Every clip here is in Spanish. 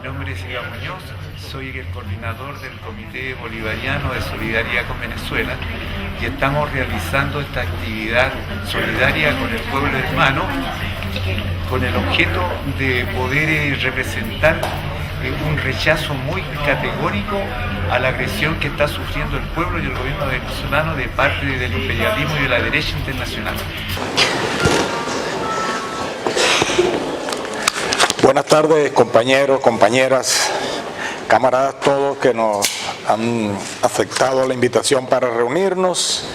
Mi nombre es Iván Muñoz, soy el coordinador del Comité Bolivariano de Solidaridad con Venezuela y estamos realizando esta actividad solidaria con el pueblo hermano con el objeto de poder representar un rechazo muy categórico a la agresión que está sufriendo el pueblo y el gobierno venezolano de parte del imperialismo y de la derecha internacional. Buenas tardes, compañeros, compañeras, camaradas, todos que nos han aceptado la invitación para reunirnos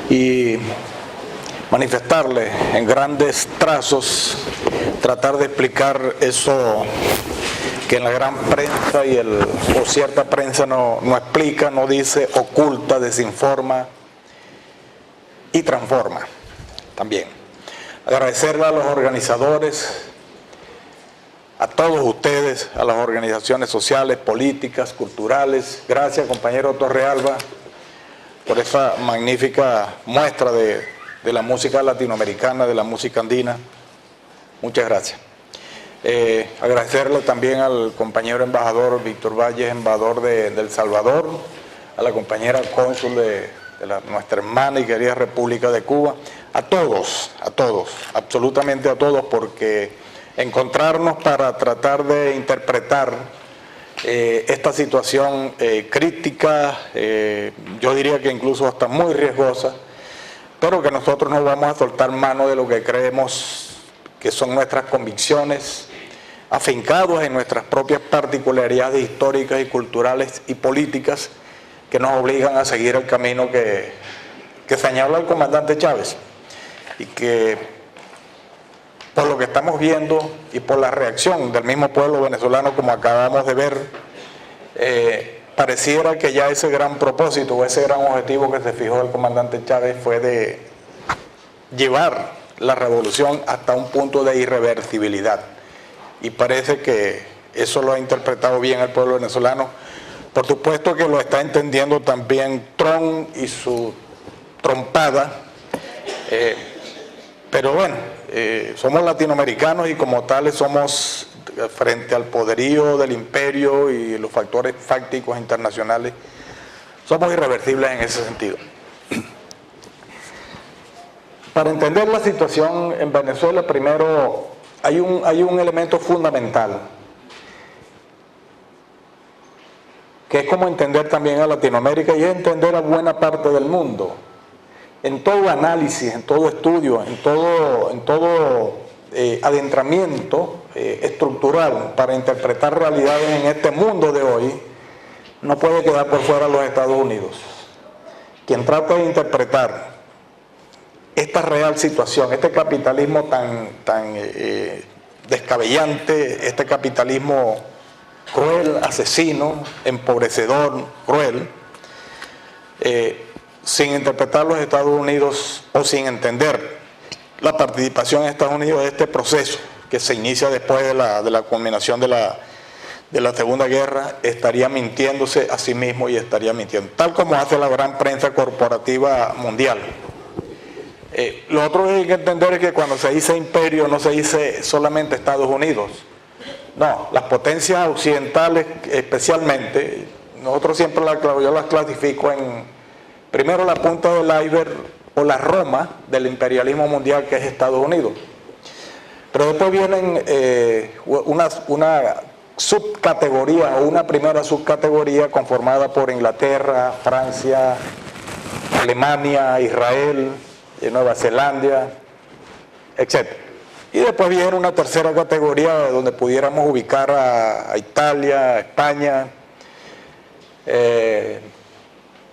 y manifestarles en grandes trazos, tratar de explicar eso que en la gran prensa o cierta prensa no explica, no dice, oculta, desinforma y transforma también. Agradecerle a los organizadores, a todos ustedes, a las organizaciones sociales, políticas, culturales. Gracias, compañero Torrealba, por esa magnífica muestra de la música latinoamericana, de la música andina. Muchas gracias. Agradecerle también al compañero embajador Víctor Valles, embajador de El Salvador, a la compañera cónsul de nuestra hermana y querida República de Cuba, a todos, absolutamente a todos, porque encontrarnos para tratar de interpretar esta situación crítica, yo diría que incluso hasta muy riesgosa, pero que nosotros no vamos a soltar mano de lo que creemos que son nuestras convicciones, afincados en nuestras propias particularidades históricas y culturales y políticas que nos obligan a seguir el camino que señala el comandante Chávez, y que por lo que estamos viendo y por la reacción del mismo pueblo venezolano, como acabamos de ver, pareciera que ya ese gran propósito o ese gran objetivo que se fijó el comandante Chávez fue de llevar la revolución hasta un punto de irreversibilidad. Y parece que eso lo ha interpretado bien el pueblo venezolano. Por supuesto que lo está entendiendo también Trump y su trompada, pero bueno, somos latinoamericanos y como tales somos, frente al poderío del imperio y los factores fácticos internacionales, somos irreversibles en ese sentido. Para entender la situación en Venezuela, primero hay un elemento fundamental, que es como entender también a Latinoamérica y es entender a buena parte del mundo. En todo análisis, en todo estudio, en todo adentramiento estructural para interpretar realidades en este mundo de hoy, no puede quedar por fuera los Estados Unidos. Quien trata de interpretar esta real situación, este capitalismo tan descabellante, este capitalismo cruel, asesino, empobrecedor, cruel, sin interpretar los Estados Unidos o sin entender la participación en Estados Unidos de este proceso que se inicia después de la culminación de la Segunda Guerra, estaría mintiéndose a sí mismo y estaría mintiendo, tal como hace la gran prensa corporativa mundial. Lo otro que hay que entender es que cuando se dice imperio no se dice solamente Estados Unidos. No, las potencias occidentales especialmente, nosotros siempre yo las clasifico en, primero la punta del iceberg o la Roma del imperialismo mundial, que es Estados Unidos. Pero después vienen una subcategoría o una primera subcategoría conformada por Inglaterra, Francia, Alemania, Israel, Nueva Zelanda, etc. Y después viene una tercera categoría donde pudiéramos ubicar a Italia, a España,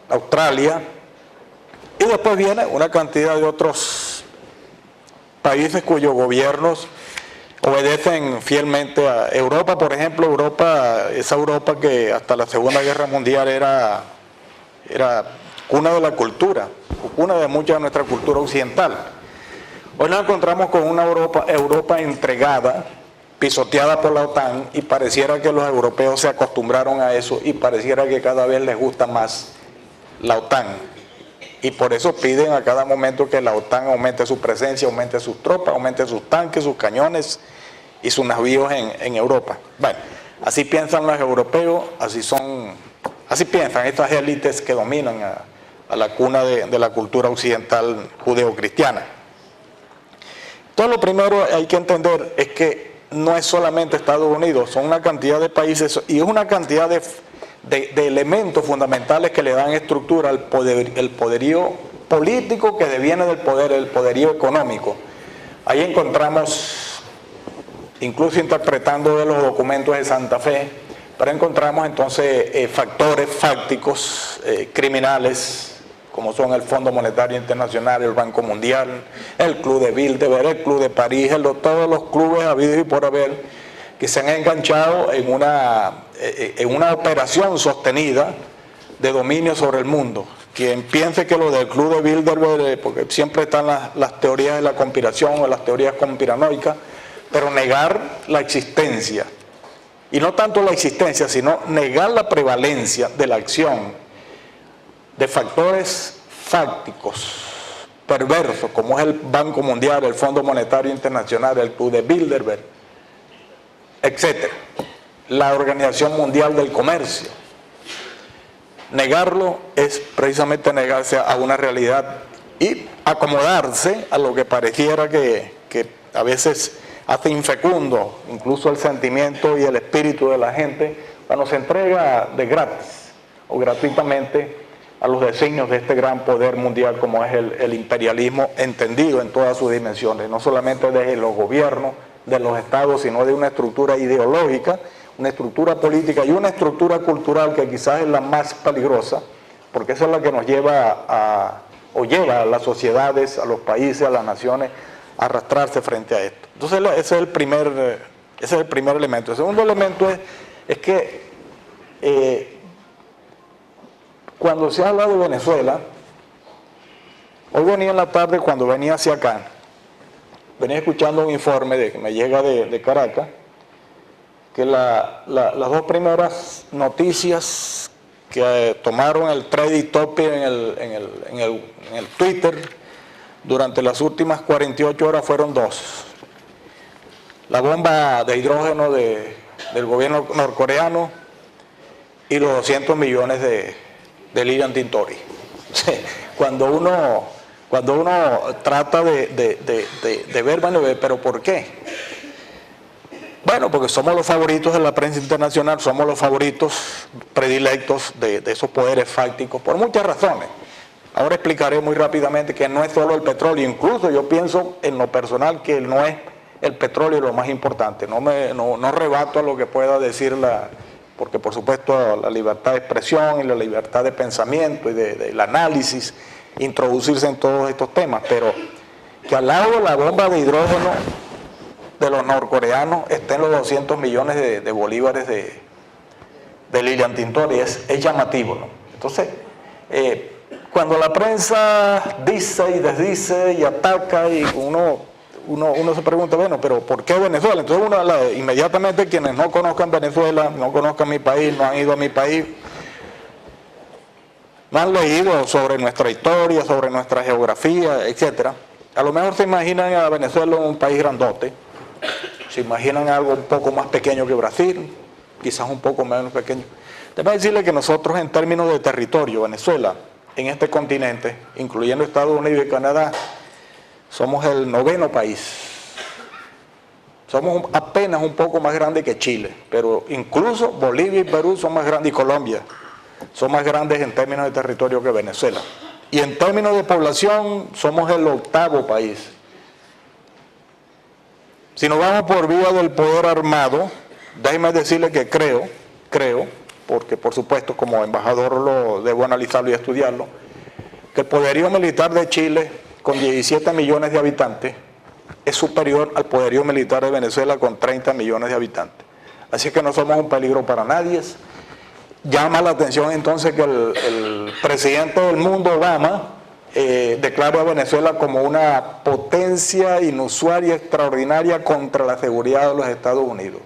Australia, y después viene una cantidad de otros países cuyos gobiernos obedecen fielmente a Europa. Por ejemplo, esa Europa que hasta la Segunda Guerra Mundial era cuna de la cultura, cuna de mucha de nuestra cultura occidental. Hoy nos encontramos con una Europa entregada, pisoteada por la OTAN, y pareciera que los europeos se acostumbraron a eso y pareciera que cada vez les gusta más la OTAN. Y por eso piden a cada momento que la OTAN aumente su presencia, aumente sus tropas, aumente sus tanques, sus cañones y sus navíos en Europa. Bueno, Así piensan los europeos, así piensan estas élites que dominan a la cuna de la cultura occidental judeocristiana. Entonces lo primero hay que entender es que no es solamente Estados Unidos, son una cantidad de países y es una cantidad de elementos fundamentales que le dan estructura al el poderío político que deviene del poder, el poderío económico. Ahí encontramos, incluso interpretando de los documentos de Santa Fe, pero encontramos entonces factores fácticos, criminales, como son el Fondo Monetario Internacional, el Banco Mundial, el Club de Bilderberg, el Club de París, todos los clubes habidos y por haber, que se han enganchado en una operación sostenida de dominio sobre el mundo. Quien piense que lo del Club de Bilderberg, porque siempre están las teorías de la conspiración o las teorías conspiranoicas, pero negar la existencia, y no tanto la existencia, sino negar la prevalencia de la acción de factores fácticos, perversos, como es el Banco Mundial, el Fondo Monetario Internacional, el Club de Bilderberg, etc. La Organización Mundial del Comercio. Negarlo es precisamente negarse a una realidad y acomodarse a lo que pareciera que a veces hace infecundo incluso el sentimiento y el espíritu de la gente cuando se entrega de gratis o gratuitamente a los designios de este gran poder mundial como es el imperialismo entendido en todas sus dimensiones, no solamente desde los gobiernos, de los estados, sino de una estructura ideológica, una estructura política y una estructura cultural que quizás es la más peligrosa, porque esa es la que nos lleva lleva a las sociedades, a los países, a las naciones, a arrastrarse frente a esto. Entonces ese es el primer elemento. El segundo elemento es que cuando se habla de Venezuela, hoy venía en la tarde, cuando venía hacia acá, venía escuchando un informe que me llega de Caracas, que las dos primeras noticias que tomaron el trending topic en el Twitter durante las últimas 48 horas fueron dos. La bomba de hidrógeno del gobierno norcoreano y los 200 millones de Lilian Tintori. Cuando uno trata de ver, bueno, pero ¿por qué? Bueno, porque somos los favoritos de la prensa internacional, somos los favoritos predilectos de esos poderes fácticos, por muchas razones. Ahora explicaré muy rápidamente que no es solo el petróleo, incluso yo pienso en lo personal que no es el petróleo lo más importante. No rebato a lo que pueda decir porque por supuesto la libertad de expresión y la libertad de pensamiento y del análisis, introducirse en todos estos temas, pero que al lado de la bomba de hidrógeno de los norcoreanos estén los 200 millones de bolívares de Lilian Tintori es llamativo, ¿no? Entonces, cuando la prensa dice y desdice y ataca y uno se pregunta, bueno, pero ¿por qué Venezuela? Entonces inmediatamente quienes no conozcan Venezuela, no conozcan mi país, no han ido a mi país, no han leído sobre nuestra historia, sobre nuestra geografía, etcétera. A lo mejor se imaginan a Venezuela un país grandote, se imaginan algo un poco más pequeño que Brasil, quizás un poco menos pequeño. Déjame decirle que nosotros en términos de territorio, Venezuela, en este continente, incluyendo Estados Unidos y Canadá, somos el 9º país. Somos apenas un poco más grandes que Chile, pero incluso Bolivia y Perú son más grandes, y Colombia son más grandes en términos de territorio que Venezuela. Y en términos de población somos el 8º país. Si nos vamos por vía del poder armado, déjeme decirle que creo, porque por supuesto como embajador lo debo analizarlo y estudiarlo, que el poderío militar de Chile con 17 millones de habitantes es superior al poderío militar de Venezuela con 30 millones de habitantes. Así que no somos un peligro para nadie. Llama la atención entonces que el presidente del mundo, Obama, declara a Venezuela como una potencia inusual y extraordinaria contra la seguridad de los Estados Unidos.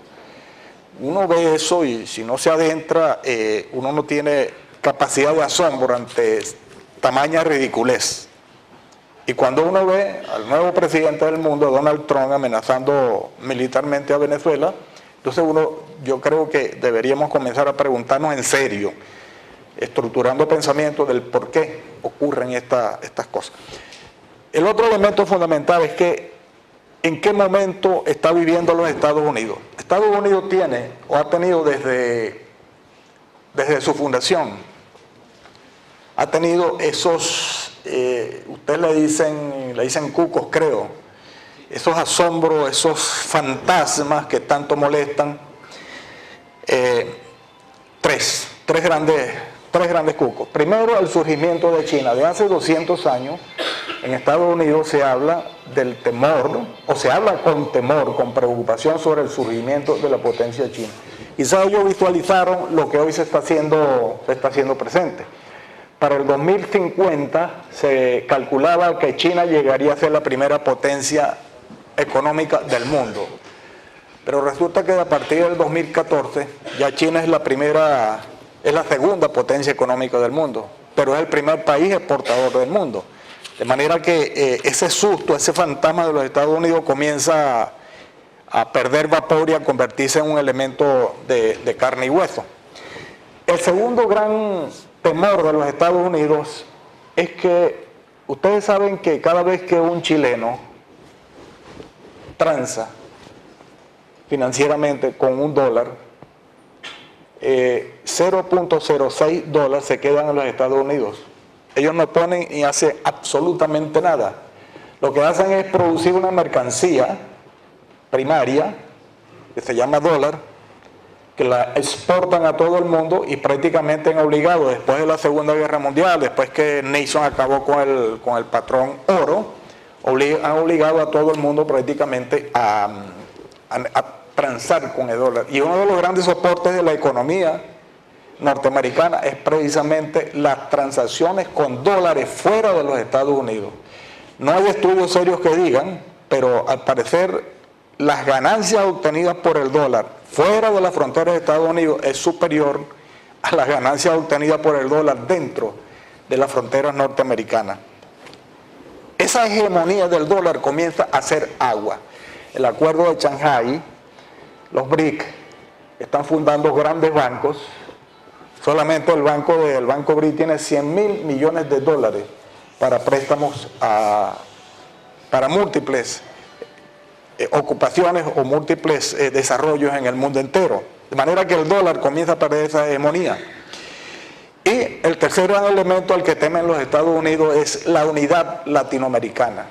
Uno ve eso y si no se adentra, uno no tiene capacidad de asombro ante tamaña ridiculez. Y cuando uno ve al nuevo presidente del mundo, Donald Trump, amenazando militarmente a Venezuela, entonces uno yo creo que deberíamos comenzar a preguntarnos en serio, estructurando pensamientos del por qué ocurren estas cosas. El otro elemento fundamental es que en qué momento está viviendo los Estados Unidos. Estados Unidos tiene o ha tenido desde su fundación, ha tenido esos, ustedes le dicen cucos, creo, esos asombros, esos fantasmas que tanto molestan. Tres grandes cucos. Primero, el surgimiento de China. De hace 200 años, en Estados Unidos se habla del temor, o se habla con temor, con preocupación sobre el surgimiento de la potencia china. Quizás ellos visualizaron lo que hoy se está haciendo presente. Para el 2050 se calculaba que China llegaría a ser la primera potencia económica del mundo. Pero resulta que a partir del 2014 ya China es la segunda potencia económica del mundo, pero es el primer país exportador del mundo. De manera que ese susto, ese fantasma de los Estados Unidos comienza a perder vapor y a convertirse en un elemento de carne y hueso. El segundo gran temor de los Estados Unidos es que ustedes saben que cada vez que un chileno transa financieramente con un dólar, 0.06 dólares se quedan en los Estados Unidos. Ellos no ponen y hacen absolutamente nada. Lo que hacen es producir una mercancía primaria, que se llama dólar, que la exportan a todo el mundo y prácticamente han obligado, después de la Segunda Guerra Mundial, después que Nixon acabó con el patrón oro, han obligado a todo el mundo prácticamente a transar con el dólar. Y uno de los grandes soportes de la economía norteamericana es precisamente las transacciones con dólares fuera de los Estados Unidos. No hay estudios serios que digan, pero al parecer las ganancias obtenidas por el dólar fuera de las fronteras de Estados Unidos es superior a las ganancias obtenidas por el dólar dentro de las fronteras norteamericanas. Esa hegemonía del dólar comienza a hacer agua. El acuerdo de Shanghái, los BRIC están fundando grandes bancos. Solamente el banco BRIC tiene 100.000 millones de dólares para préstamos para múltiples ocupaciones o múltiples desarrollos en el mundo entero. De manera que el dólar comienza a perder esa hegemonía. Y el tercer gran elemento al que temen los Estados Unidos es la unidad latinoamericana.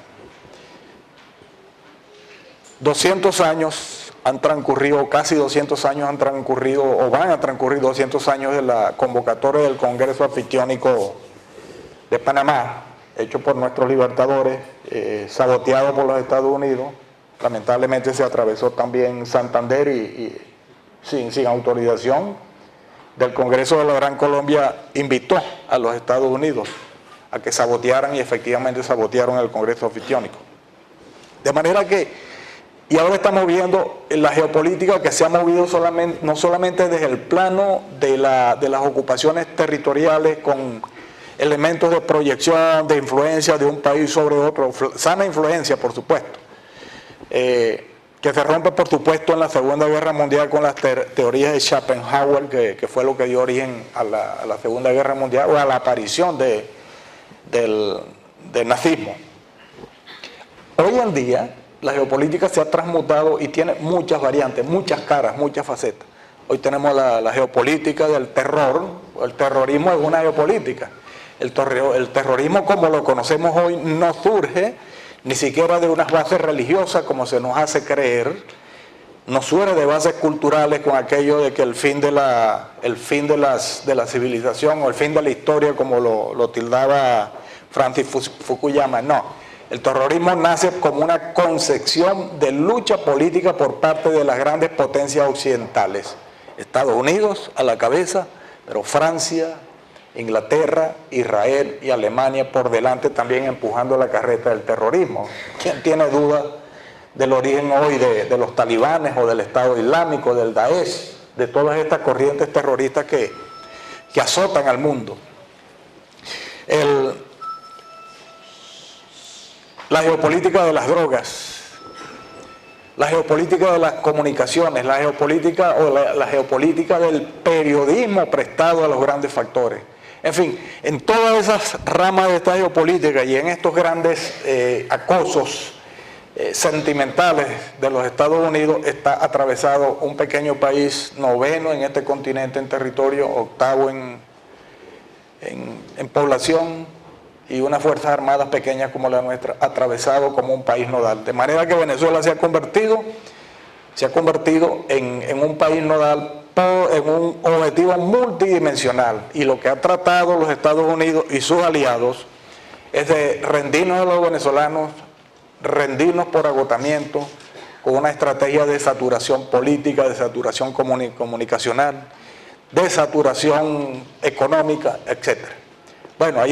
200 años han transcurrido, casi 200 años han transcurrido, o van a transcurrir 200 años de la convocatoria del Congreso Anfitriónico de Panamá, hecho por nuestros libertadores, saboteado por los Estados Unidos. Lamentablemente se atravesó también Santander y sin autorización del Congreso de la Gran Colombia invitó a los Estados Unidos a que sabotearan y efectivamente sabotearon el Congreso Anfitriónico. De manera que, y ahora estamos viendo la geopolítica que se ha movido no solamente desde el plano de las ocupaciones territoriales con elementos de proyección, de influencia de un país sobre otro, sana influencia por supuesto, que se rompe por supuesto en la Segunda Guerra Mundial con las teorías de Schopenhauer, que fue lo que dio origen a la Segunda Guerra Mundial o a la aparición del nazismo. Hoy en día la geopolítica se ha transmutado y tiene muchas variantes, muchas caras, muchas facetas. Hoy tenemos la geopolítica del terror. El terrorismo es una geopolítica. El terrorismo como lo conocemos hoy no surge ni siquiera de unas bases religiosas como se nos hace creer, no surge de bases culturales con aquello de que el fin de la civilización o el fin de la historia como lo tildaba Francis Fukuyama, no. El terrorismo nace como una concepción de lucha política por parte de las grandes potencias occidentales. Estados Unidos a la cabeza, pero Francia, Inglaterra, Israel y Alemania por delante también empujando la carreta del terrorismo. ¿Quién tiene duda del origen hoy de los talibanes o del Estado Islámico, del Daesh, de todas estas corrientes terroristas que azotan al mundo? La geopolítica de las drogas. la geopolítica de las comunicaciones, la geopolítica la geopolítica del periodismo prestado a los grandes factores. En fin, en todas esas ramas de esta geopolítica y en estos grandes acosos sentimentales de los Estados Unidos está atravesado un pequeño país, noveno en este continente en territorio, octavo en población, y unas fuerzas armadas pequeñas como la nuestra, atravesado como un país nodal. De manera que Venezuela se ha convertido en un país nodal, en un objetivo multidimensional, y lo que ha tratado los Estados Unidos y sus aliados es de rendirnos a los venezolanos, rendirnos por agotamiento, con una estrategia de saturación política, de saturación comunicacional, de saturación económica, etc. Bueno, ahí